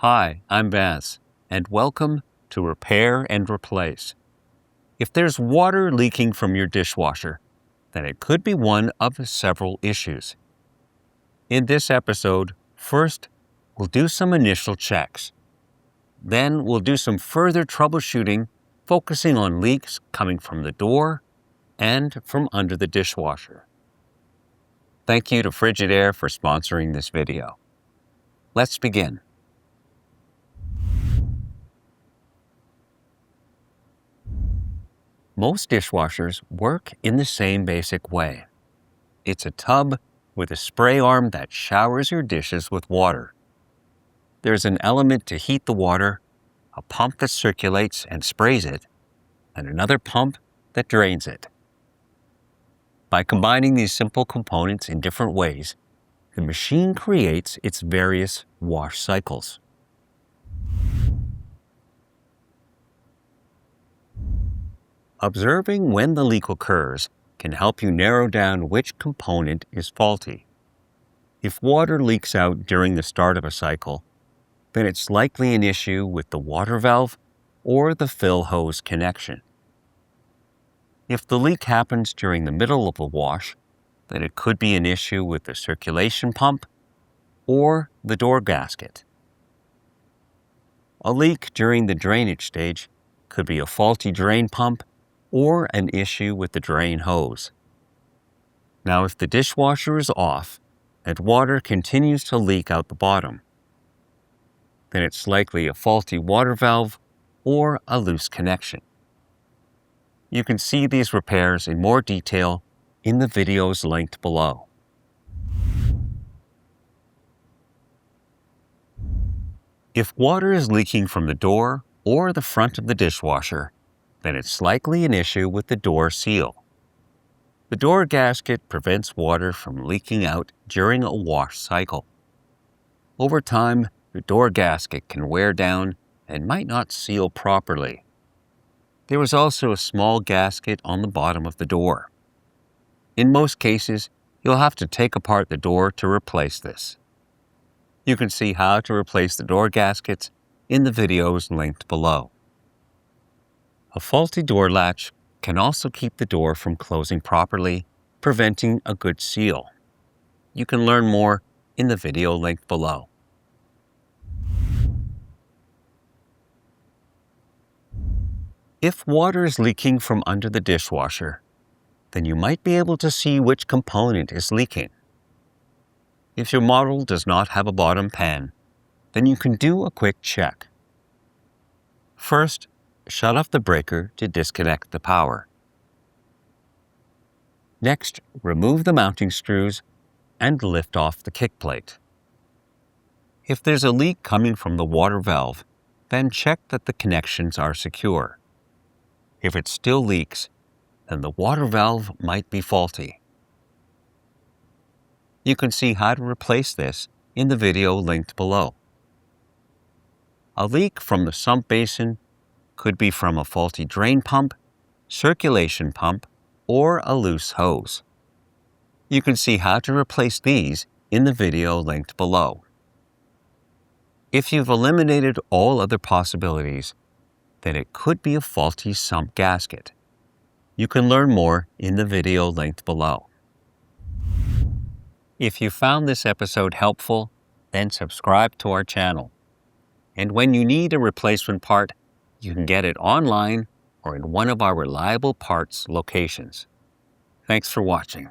Hi, I'm Vance, and welcome to Repair and Replace. If there's water leaking from your dishwasher, then it could be one of several issues. In this episode, first, we'll do some initial checks. Then we'll do some further troubleshooting, focusing on leaks coming from the door and from under the dishwasher. Thank you to Frigidaire for sponsoring this video. Let's begin. Most dishwashers work in the same basic way. It's a tub with a spray arm that showers your dishes with water. There's an element to heat the water, a pump that circulates and sprays it, and another pump that drains it. By combining these simple components in different ways, the machine creates its various wash cycles. Observing when the leak occurs can help you narrow down which component is faulty. If water leaks out during the start of a cycle, then it's likely an issue with the water valve or the fill hose connection. If the leak happens during the middle of a wash, then it could be an issue with the circulation pump or the door gasket. A leak during the drainage stage could be a faulty drain pump or an issue with the drain hose. Now, if the dishwasher is off and water continues to leak out the bottom, then it's likely a faulty water valve or a loose connection. You can see these repairs in more detail in the videos linked below. If water is leaking from the door or the front of the dishwasher, then it's likely an issue with the door seal. The door gasket prevents water from leaking out during a wash cycle. Over time, the door gasket can wear down and might not seal properly. There is also a small gasket on the bottom of the door. In most cases, you'll have to take apart the door to replace this. You can see how to replace the door gaskets in the videos linked below. A faulty door latch can also keep the door from closing properly, preventing a good seal. You can learn more in the video linked below. If water is leaking from under the dishwasher, then you might be able to see which component is leaking. If your model does not have a bottom pan, then you can do a quick check. First, shut off the breaker to disconnect the power. Next, remove the mounting screws and lift off the kick plate. If there's a leak coming from the water valve, then check that the connections are secure. If it still leaks, then the water valve might be faulty. You can see how to replace this in the video linked below. A leak from the sump basin could be from a faulty drain pump, circulation pump, or a loose hose. You can see how to replace these in the video linked below. If you've eliminated all other possibilities, then it could be a faulty sump gasket. You can learn more in the video linked below. If you found this episode helpful, then subscribe to our channel. And when you need a replacement part, you can get it online or in one of our reliable parts locations. Thanks for watching.